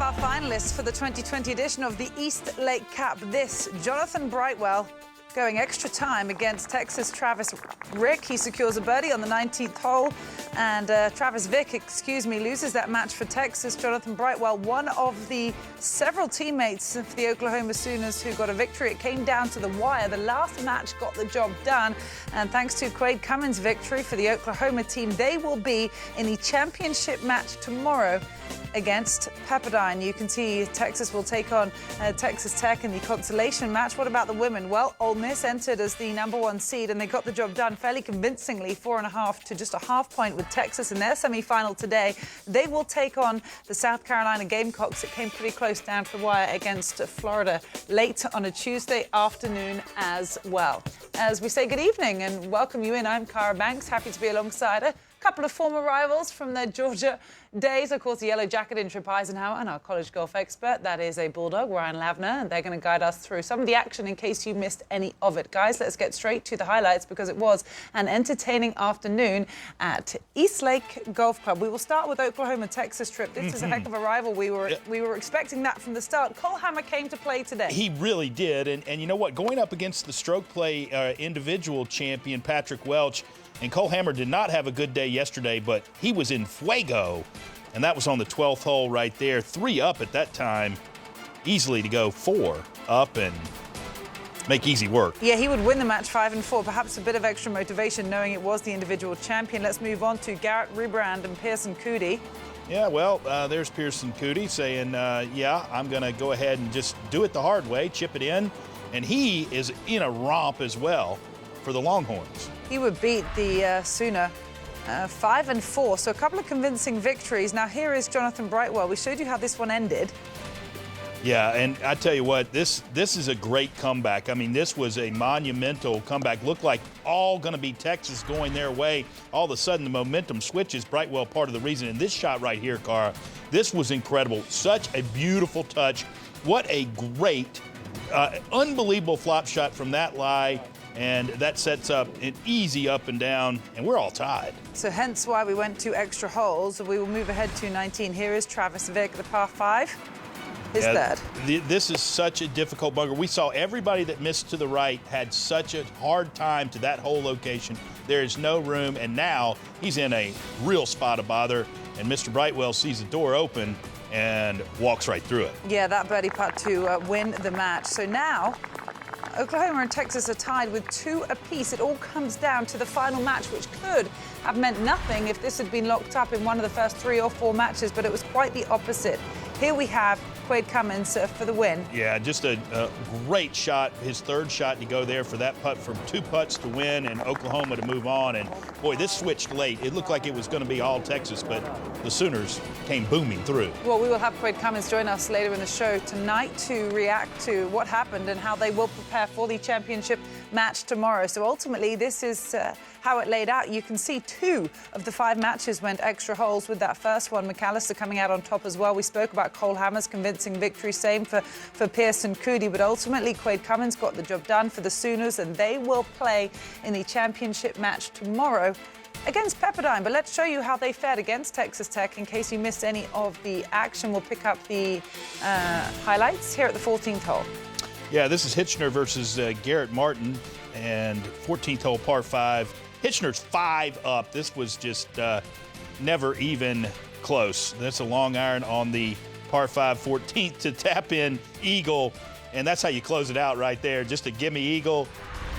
our finalists for the 2020 edition of the East Lake Cup. This, Jonathan Brightwell going extra time against Texas' Travis Rick. He secures a birdie on the 19th hole, and Travis Vick, loses that match for Texas. Jonathan Brightwell, one of the several teammates for the Oklahoma Sooners who got a victory. It came down to the wire. The last match got the job done, and thanks to Quade Cummins' victory for the Oklahoma team, they will be in the championship match tomorrow against Pepperdine. You can see Texas will take on Texas Tech in the consolation match. What about the women? Well, Ole Miss entered as the #1 seed, and they got the job done fairly convincingly, 4.5 to just a half point with Texas in their semifinal today. They will take on the South Carolina Gamecocks. It came pretty close down to the wire against Florida late on a Tuesday afternoon as well. As we say good evening and welcome you in, I'm Cara Banks, happy to be alongside her. Couple of former rivals from their Georgia days. Of course, the yellow jacket in Trip Eisenhower and our college golf expert, that is a Bulldog, Ryan Lavner, and they're going to guide us through some of the action in case you missed any of it. Guys, let's get straight to the highlights because it was an entertaining afternoon at East Lake Golf Club. We will start with Oklahoma-Texas trip. This is a heck of a rival. We were expecting that from the start. Cole Hammer came to play today. He really did, and you know what? Going up against the stroke play individual champion, Patrick Welch, and Cole Hammer did not have a good day yesterday, but he was in fuego, and that was on the 12th hole right there. 3 up at that time, easily to go 4 up and make easy work. Yeah, he would win the match 5 and 4, perhaps a bit of extra motivation knowing it was the individual champion. Let's move on to Garrett Rebrand and Pearson Coody. Yeah, well, there's Pearson Coody saying, yeah, I'm going to go ahead and just do it the hard way, chip it in, and he is in a romp as well for the Longhorns. He would beat the Sooner 5 and 4, so a couple of convincing victories. Now here is Jonathan Brightwell. We showed you how this one ended. Yeah, and I tell you what, this is a great comeback. I mean, this was a monumental comeback. Looked like all going to be Texas going their way. All of a sudden, the momentum switches. Brightwell part of the reason. And this shot right here, Cara, this was incredible. Such a beautiful touch. What a great, unbelievable flop shot from that lie. And that sets up an easy up and down, and we're all tied. So hence why we went to extra holes. We will move ahead to 19. Here is Travis Vick, the par 5. His third. This is such a difficult bunker. We saw everybody that missed to the right had such a hard time to that hole location. There is no room, and now he's in a real spot of bother, and Mr. Brightwell sees the door open and walks right through it. Yeah, that birdie putt to win the match. So now Oklahoma and Texas are tied with 2 apiece. It all comes down to the final match, which could have meant nothing if this had been locked up in one of the first 3 or 4 matches, but it was quite the opposite. Here we have Quade Cummins for the win. Yeah, just a great shot, his 3rd shot to go there for that putt, from 2 putts to win and Oklahoma to move on. And boy, this switched late. It looked like it was going to be all Texas, but the Sooners came booming through. Well, we will have Quade Cummins join us later in the show tonight to react to what happened and how they will prepare for the championship match tomorrow. So ultimately, this is how it laid out. You can see 2 of the 5 matches went extra holes, with that first one, McAllister coming out on top as well. We spoke about Cole Hammer's convincing victory, same for Pearson Coody, but ultimately Quade Cummins got the job done for the Sooners, and they will play in the championship match tomorrow against Pepperdine. But let's show you how they fared against Texas Tech in case you missed any of the action. We'll pick up the highlights here at the 14th hole. Yeah, this is Hitchner versus Garrett Martin, and 14th hole par 5. Hitchner's 5 up. This was just never even close. That's a long iron on the par 5 14th to tap in eagle, and that's how you close it out right there. Just a gimme eagle,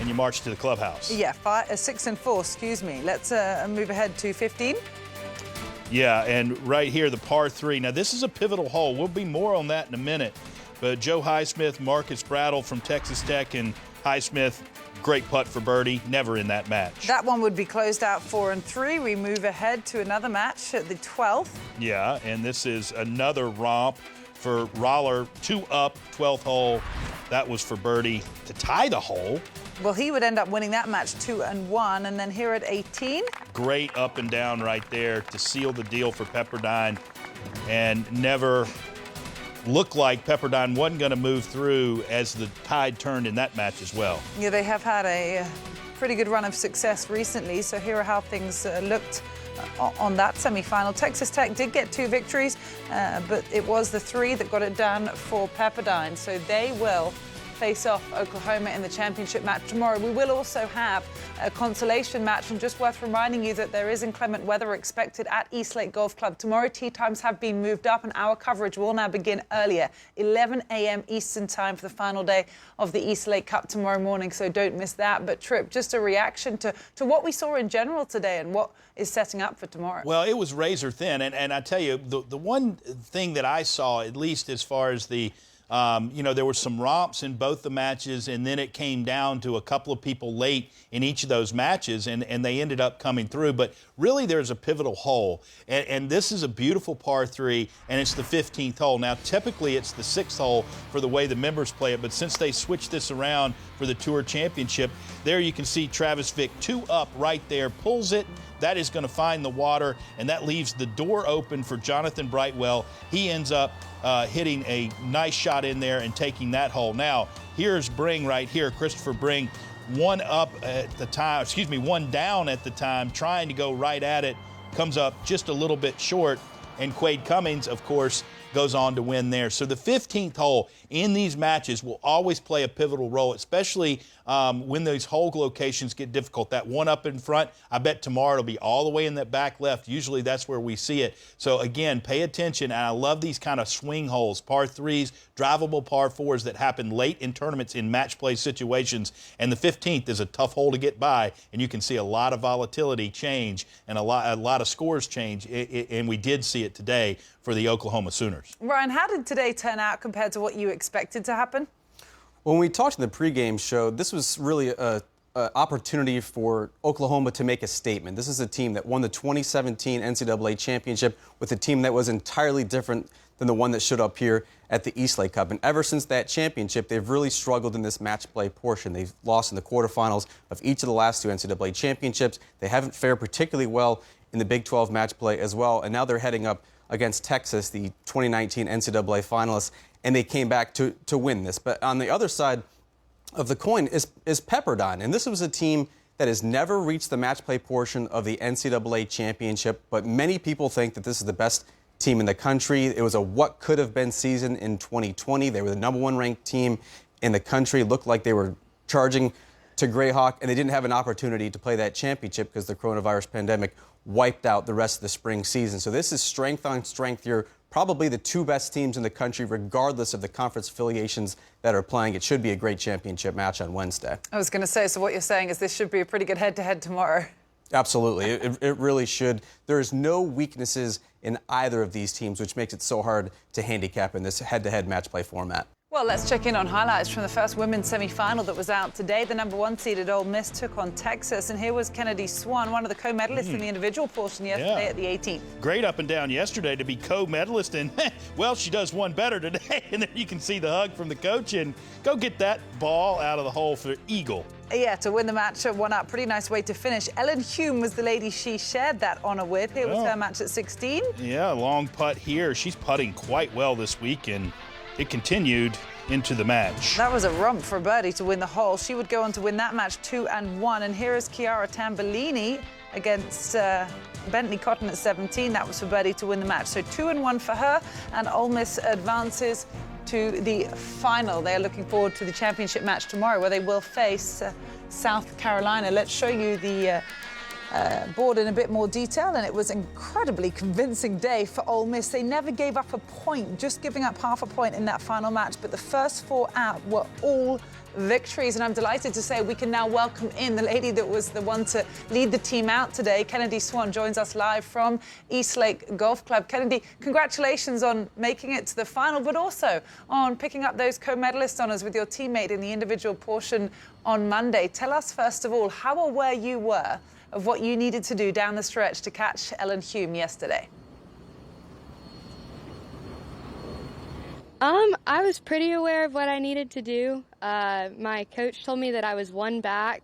and you march to the clubhouse. Yeah, 6 and 4, excuse me. Let's move ahead to 15. Yeah, and right here, the par 3. Now, this is a pivotal hole. We'll be more on that in a minute. But Joe Highsmith, Marcus Brattle from Texas Tech, and Highsmith, great putt for birdie, never in that match. That one would be closed out 4 and 3. We move ahead to another match at the 12th. Yeah, and this is another romp for Roller, 2 up, 12th hole. That was for birdie to tie the hole. Well, he would end up winning that match 2 and 1. And then here at 18. Great up and down right there to seal the deal for Pepperdine, and never looked like Pepperdine wasn't going to move through as the tide turned in that match as well. Yeah, they have had a pretty good run of success recently, so here are how things looked on that semi-final. Texas Tech did get 2 victories, but it was the 3 that got it done for Pepperdine. So they will face off Oklahoma in the championship match tomorrow. We will also have a consolation match, and just worth reminding you that there is inclement weather expected at Eastlake Golf Club. Tomorrow, tee times have been moved up, and our coverage will now begin earlier, 11 a.m. Eastern time, for the final day of the Eastlake Cup tomorrow morning, so don't miss that. But Trip, just a reaction to what we saw in general today and what is setting up for tomorrow. Well, it was razor thin, and I tell you, the one thing that I saw, at least as far as the there were some romps in both the matches, and then it came down to a couple of people late in each of those matches, and they ended up coming through. But really, there's a pivotal hole, and this is a beautiful par 3, and it's the 15th hole. Now, typically, it's the 6th hole for the way the members play it, but since they switched this around for the Tour Championship, there you can see Travis Vick 2 up right there, pulls it. That is going to find the water, and that leaves the door open for Jonathan Brightwell. He ends up hitting a nice shot in there and taking that hole. Now, here's Bring right here, Christopher Bring, 1 up at the time, 1 down at the time, trying to go right at it, comes up just a little bit short, and Quade Cummins, of course, goes on to win there. So the 15th hole in these matches will always play a pivotal role, especially when those hole locations get difficult. That one up in front, I bet tomorrow it'll be all the way in that back left. Usually that's where we see it. So again, pay attention, and I love these kind of swing holes, par 3s, drivable par 4s that happen late in tournaments in match play situations. And the 15th is a tough hole to get by, and you can see a lot of volatility change and a lot of scores change, and we did see it today for the Oklahoma Sooners. Ryan, how did today turn out compared to what you expected to happen? When we talked in the pregame show, this was really an opportunity for Oklahoma to make a statement. This is a team that won the 2017 NCAA championship with a team that was entirely different than the one that showed up here at the Eastlake Cup. And ever since that championship, they've really struggled in this match play portion. They've lost in the quarterfinals of each of the last 2 NCAA championships. They haven't fared particularly well in the Big 12 match play as well. And now they're heading up against Texas, the 2019 NCAA finalists, and they came back to win this. But on the other side of the coin is Pepperdine, and this was a team that has never reached the match play portion of the NCAA championship, but many people think that this is the best team in the country. It was a what could have been season in 2020. They were the #1 ranked team in the country. It looked like they were charging to Greyhawk, and they didn't have an opportunity to play that championship because the coronavirus pandemic wiped out the rest of the spring season. So this is strength on strength here. Probably the 2 best teams in the country, regardless of the conference affiliations that are playing. It should be a great championship match on Wednesday. I was going to say, so what you're saying is this should be a pretty good head-to-head tomorrow. Absolutely. It really should. There's no weaknesses in either of these teams, which makes it so hard to handicap in this head-to-head match play format. Well, let's check in on highlights from the first women's semi-final that was out today. The #1 seeded Ole Miss took on Texas, and here was Kennedy Swann, one of the co-medalists in the individual portion yesterday at the 18th. Great up and down yesterday to be co-medalist, and well, she does one better today. And then you can see the hug from the coach, and go get that ball out of the hole for Eagle. Yeah, to win the match at 1 up. Pretty nice way to finish. Ellen Hume was the lady she shared that honor with. Here was her match at 16. Yeah, long putt here. She's putting quite well this week, and it continued into the match. That was a romp for a birdie to win the hole. She would go on to win that match 2-1. And here is Chiara Tambellini against Bentley Cotton at 17. That was for birdie to win the match. So 2-1 for her, and Ole Miss advances to the final. They are looking forward to the championship match tomorrow, where they will face South Carolina. Let's show you the board in a bit more detail, and it was an incredibly convincing day for Ole Miss. They never gave up a point, just giving up half a point in that final match, but the first 4 out were all victories, and I'm delighted to say we can now welcome in the lady that was the one to lead the team out today. Kennedy Swann joins us live from Eastlake Golf Club. Kennedy, congratulations on making it to the final, but also on picking up those co-medalist honors with your teammate in the individual portion on Monday. Tell us, first of all, how aware you were of what you needed to do down the stretch to catch Ellen Hume yesterday. I was pretty aware of what I needed to do. My coach told me that I was one back.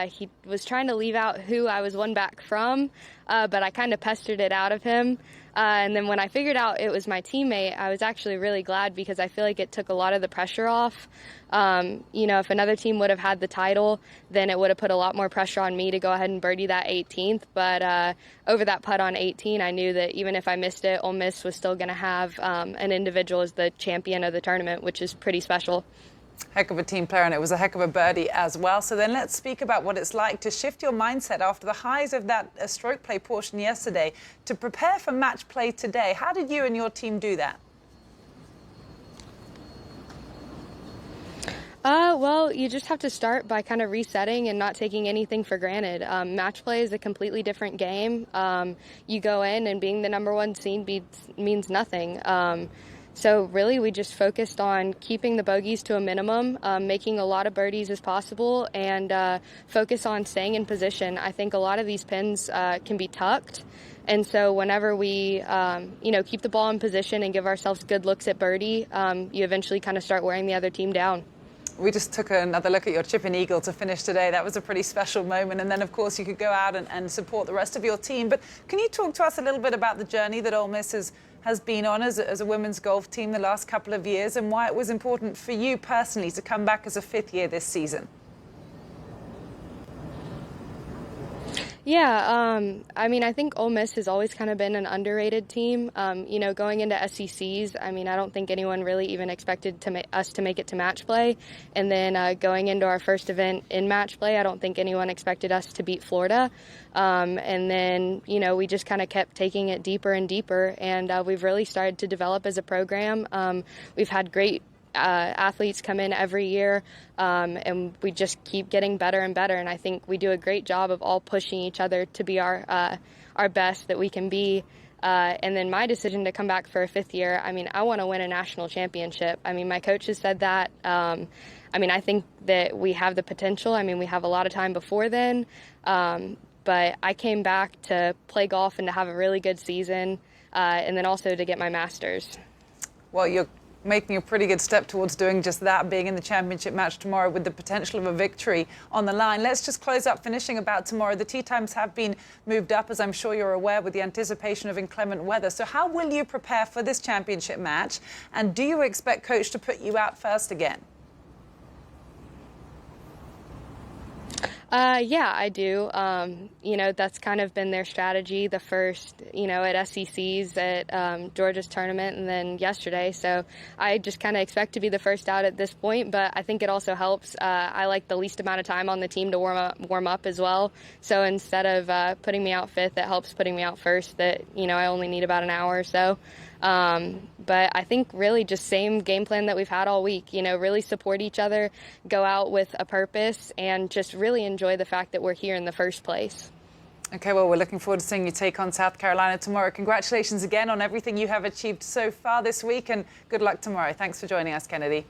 He was trying to leave out who I was one back from, but I kind of pestered it out of him. And then when I figured out it was my teammate, I was actually really glad because I feel like it took a lot of the pressure off. You know, if another team would have had the title, then it would have put a lot more pressure on me to go ahead and birdie that 18th. But over that putt on 18, I knew that even if I missed it, Ole Miss was still going to have an individual as the champion of the tournament, which is pretty special. Heck of a team player, and it was a heck of a birdie as well. So then let's speak about what it's like to shift your mindset after the highs of that stroke play portion yesterday to prepare for match play today. How did you and your team do that? Well, you just have to start by kind of resetting and not taking anything for granted. Match play is a completely different game. You go in and being the number one seed means nothing. So really we just focused on keeping the bogeys to a minimum, making a lot of birdies as possible, and focus on staying in position. I think a lot of these pins can be tucked. And so whenever we, keep the ball in position and give ourselves good looks at birdie, you eventually kind of start wearing the other team down. We just took another look at your chipping eagle to finish today. That was a pretty special moment. And then, of course, you could go out and support the rest of your team. But can you talk to us a little bit about the journey that Ole Miss has been on as a women's golf team the last couple of years and why it was important for you personally to come back as a fifth year this season? Yeah, I think Ole Miss has always kind of been an underrated team. Going into SECs, I don't think anyone really even expected us to make it to match play. And then going into our first event in match play, I don't think anyone expected us to beat Florida. And then, we just kind of kept taking it deeper and deeper. And we've really started to develop as a program. We've had great athletes come in every year, and we just keep getting better and better. And I think we do a great job of all pushing each other to be our best that we can be. And then my decision to come back for a fifth year, I want to win a national championship. My coach has said that. I think that we have the potential. We have a lot of time before then. But I came back to play golf and to have a really good season, and then also to get my master's. Well, you're making a pretty good step towards doing just that, being in the championship match tomorrow with the potential of a victory on the line. Let's just close up finishing about tomorrow. The tee times have been moved up, as I'm sure you're aware, with the anticipation of inclement weather. So how will you prepare for this championship match? And do you expect coach to put you out first again? Yeah, I do. That's kind of been their strategy, the first, at SECs, at Georgia's tournament, and then yesterday. So I just kind of expect to be the first out at this point, but I think it also helps. I like the least amount of time on the team to warm up as well. So instead of putting me out fifth, it helps putting me out first that, I only need about an hour or so. But I think really just same game plan that we've had all week, really support each other, go out with a purpose, and just really enjoy the fact that we're here in the first place. Okay, well, we're looking forward to seeing you take on South Carolina tomorrow. Congratulations again on everything you have achieved so far this week, and good luck tomorrow. Thanks for joining us, Kennedy.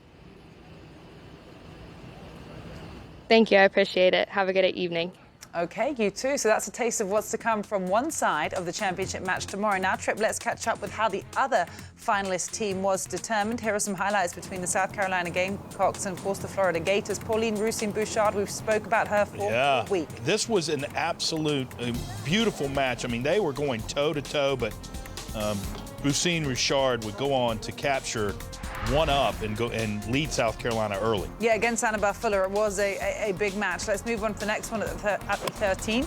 Thank you. I appreciate it. Have a good evening. Okay, you too. So that's a taste of what's to come from one side of the championship match tomorrow. Now, Trip, let's catch up with how the other finalist team was determined. Here are some highlights between the South Carolina Gamecocks and, of course, the Florida Gators. Pauline Russin-Bouchard, we've spoke about her for a week. This was an absolute beautiful match. They were going toe-to-toe, but Russin-Bouchard would go on to capture one up and lead South Carolina early. Yeah, against Annabelle Fuller, it was a big match. Let's move on to the next one at the 13.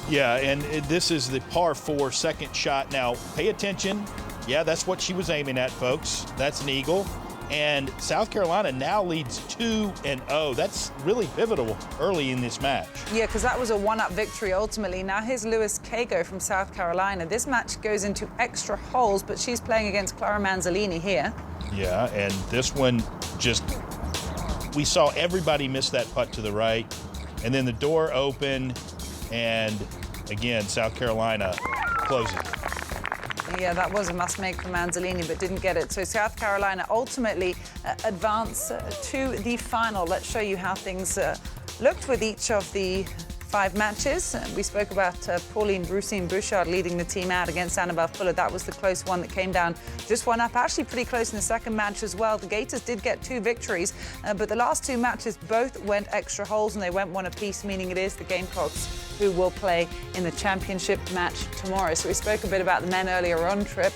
Yeah, and this is the par 4 second shot. Now, pay attention. Yeah, that's what she was aiming at, folks. That's an eagle. And South Carolina now leads 2-0. That's really pivotal early in this match. Yeah, because that was a one-up victory ultimately. Now here's Lewis Kago from South Carolina. This match goes into extra holes, but she's playing against Clara Manzolini here. Yeah, and this one we saw everybody miss that putt to the right. And then the door opened, and again, South Carolina closes it. Yeah, that was a must-make for Manzolini, but didn't get it. So South Carolina ultimately advance to the final. Let's show you how things looked with each of the 5 matches. We spoke about Pauline Broussine-Bouchard leading the team out against Annabelle Fuller. That was the close one that came down just one up. Actually pretty close in the second match as well. The Gators did get 2 victories, but the last 2 matches both went extra holes and they went one apiece, meaning it is the Gamecocks who will play in the championship match tomorrow. So we spoke a bit about the men earlier on, Trip.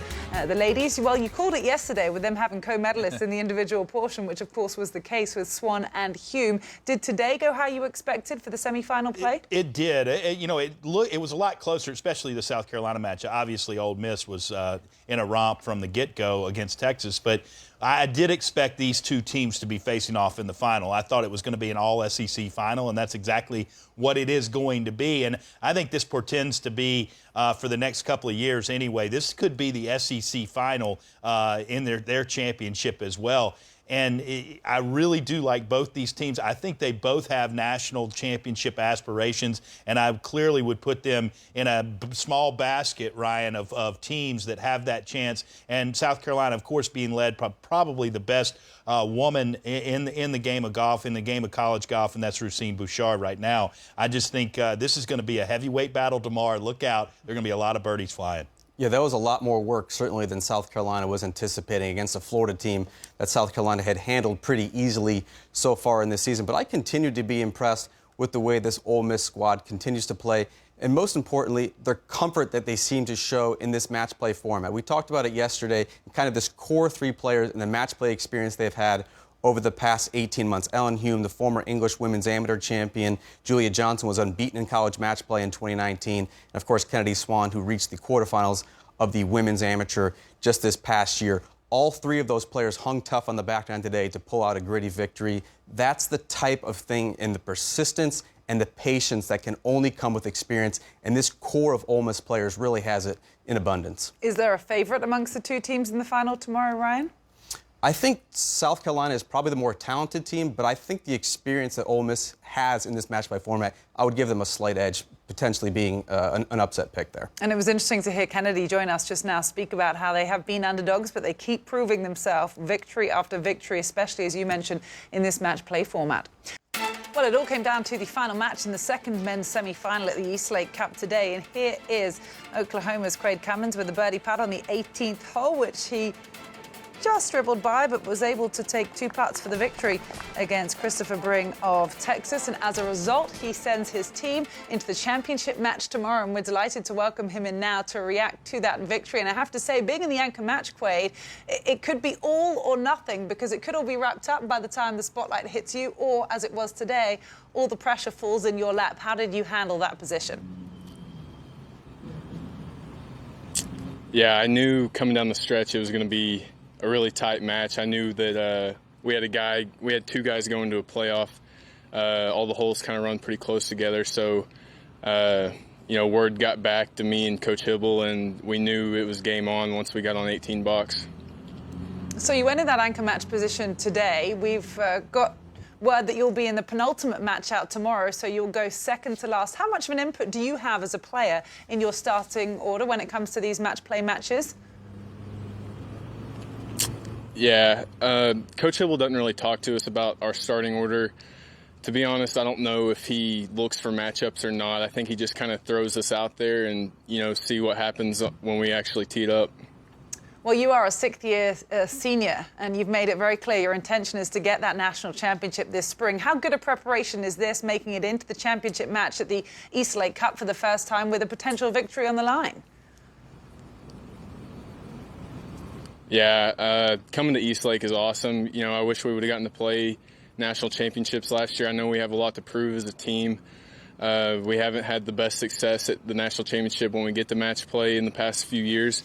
The ladies, well, you called it yesterday with them having co-medalists in the individual portion, which of course was the case with Swann and Hume. Did today go how you expected for the semi-final play? It did. It was a lot closer, especially the South Carolina match. Obviously, Ole Miss was in a romp from the get-go against Texas, but I did expect these 2 teams to be facing off in the final. I thought it was going to be an all-SEC final, and that's exactly what it is going to be. And I think this portends to be, for the next couple of years anyway, this could be the SEC final in their championship as well. And I really do like both these teams. I think they both have national championship aspirations, and I clearly would put them in a small basket, Ryan, of teams that have that chance. And South Carolina, of course, being led probably the best woman in the game of golf, in the game of college golf, and that's Broussine-Bouchard right now. I just think this is going to be a heavyweight battle tomorrow. Look out. There are going to be a lot of birdies flying. Yeah, that was a lot more work, certainly, than South Carolina was anticipating against a Florida team that South Carolina had handled pretty easily so far in this season. But I continue to be impressed with the way this Ole Miss squad continues to play, and most importantly, their comfort that they seem to show in this match play format. We talked about it yesterday, kind of this core 3 players and the match play experience they've had over the past 18 months. Ellen Hume, the former English women's amateur champion. Julia Johnson was unbeaten in college match play in 2019. And, of course, Kennedy Swann, who reached the quarterfinals of the women's amateur just this past year. All 3 of those players hung tough on the back nine today to pull out a gritty victory. That's the type of thing and the persistence and the patience that can only come with experience. And this core of Ole Miss players really has it in abundance. Is there a favorite amongst the 2 teams in the final tomorrow, Ryan? I think South Carolina is probably the more talented team, but I think the experience that Ole Miss has in this match play format, I would give them a slight edge, potentially being an upset pick there. And it was interesting to hear Kennedy join us just now speak about how they have been underdogs, but they keep proving themselves victory after victory, especially, as you mentioned, in this match play format. Well, it all came down to the final match in the second men's semi-final at the Eastlake Cup today. And here is Oklahoma's Quade Cummins with a birdie putt on the 18th hole, which he just dribbled by, but was able to take 2 putts for the victory against Christopher Bring of Texas. And as a result, he sends his team into the championship match tomorrow. And we're delighted to welcome him in now to react to that victory. And I have to say, being in the anchor match, Quade, it could be all or nothing, because it could all be wrapped up by the time the spotlight hits you, or as it was today, all the pressure falls in your lap. How did you handle that position? Yeah, I knew coming down the stretch it was going to be a really tight match. I knew that we had 2 guys going to a playoff. All the holes kind of run pretty close together. So, word got back to me and Coach Hibble, and we knew it was game on once we got on 18 box. So you went in that anchor match position today. We've got word that you'll be in the penultimate match out tomorrow, so you'll go second to last. How much of an input do you have as a player in your starting order when it comes to these match play matches? Yeah, Coach Hibble doesn't really talk to us about our starting order. To be honest, I don't know if he looks for matchups or not. I think he just kind of throws us out there and, see what happens when we actually teed up. Well, you are a 6th-year senior, and you've made it very clear your intention is to get that national championship this spring. How good a preparation is this, making it into the championship match at the Eastlake Cup for the first time with a potential victory on the line? Yeah, coming to Eastlake is awesome. I wish we would have gotten to play national championships last year. I know we have a lot to prove as a team. We haven't had the best success at the national championship when we get to match play in the past few years.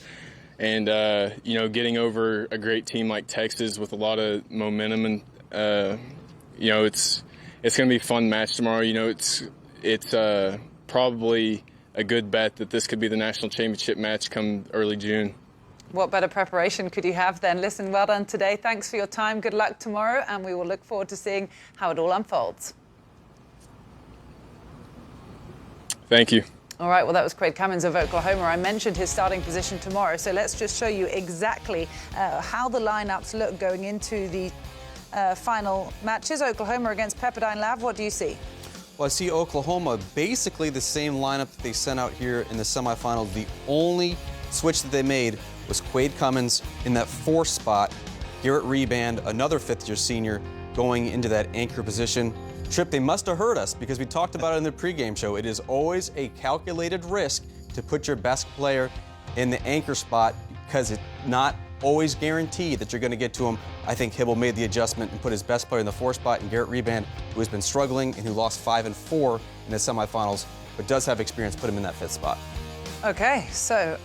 And, getting over a great team like Texas with a lot of momentum, and, it's going to be a fun match tomorrow. It's probably a good bet that this could be the national championship match come early June. What better preparation could you have then? Listen, well done today. Thanks for your time. Good luck tomorrow, and we will look forward to seeing how it all unfolds. Thank you. All right, well, that was Quade Cummins of Oklahoma. I mentioned his starting position tomorrow, so let's just show you exactly how the lineups look going into the final matches. Oklahoma against Pepperdine. Lav, what do you see? Well, I see Oklahoma basically the same lineup that they sent out here in the semifinals. The only switch that they made was Quade Cummins in that 4 spot. Garrett Reband, another 5th-year senior, going into that anchor position. Tripp, they must have heard us because we talked about it in the pregame show. It is always a calculated risk to put your best player in the anchor spot because it's not always guaranteed that you're going to get to him. I think Hibble made the adjustment and put his best player in the 4 spot, and Garrett Reband, who has been struggling and who lost 5 and 4 in the semifinals, but does have experience, put him in that 5th spot. Okay, so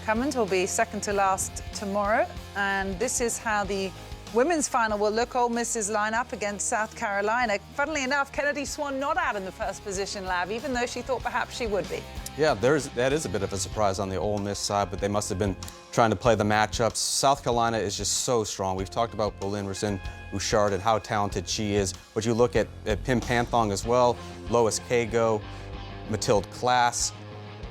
Cummins will be second to last tomorrow, and this is how the women's final will look. Ole Miss's lineup against South Carolina. Funnily enough, Kennedy Swann not out in the first position, Lav, even though she thought perhaps she would be. Yeah, that is a bit of a surprise on the Ole Miss side, but they must have been trying to play the matchups. South Carolina is just so strong. We've talked about Bolinderson, Bouchard, and how talented she is. But you look at Pim Panthong as well, Lois Kago, Mathilde Klaas.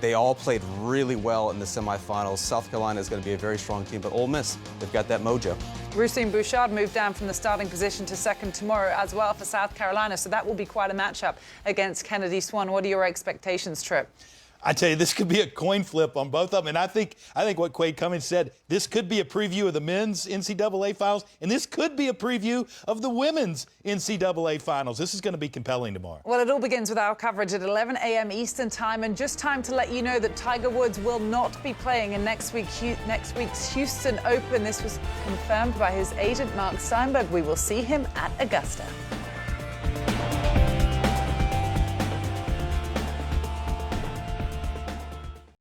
They all played really well in the semifinals. South Carolina is going to be a very strong team, but Ole Miss, they've got that mojo. Rusine Bouchard moved down from the starting position to second tomorrow as well for South Carolina, so that will be quite a matchup against Kennedy Swann. What are your expectations, Tripp? I tell you, this could be a coin flip on both of them. And I think what Quade Cummins said, this could be a preview of the men's NCAA finals, and this could be a preview of the women's NCAA finals. This is going to be compelling tomorrow. Well, it all begins with our coverage at 11 a.m. Eastern Time, and just time to let you know that Tiger Woods will not be playing in next week's Houston Open. This was confirmed by his agent, Mark Steinberg. We will see him at Augusta.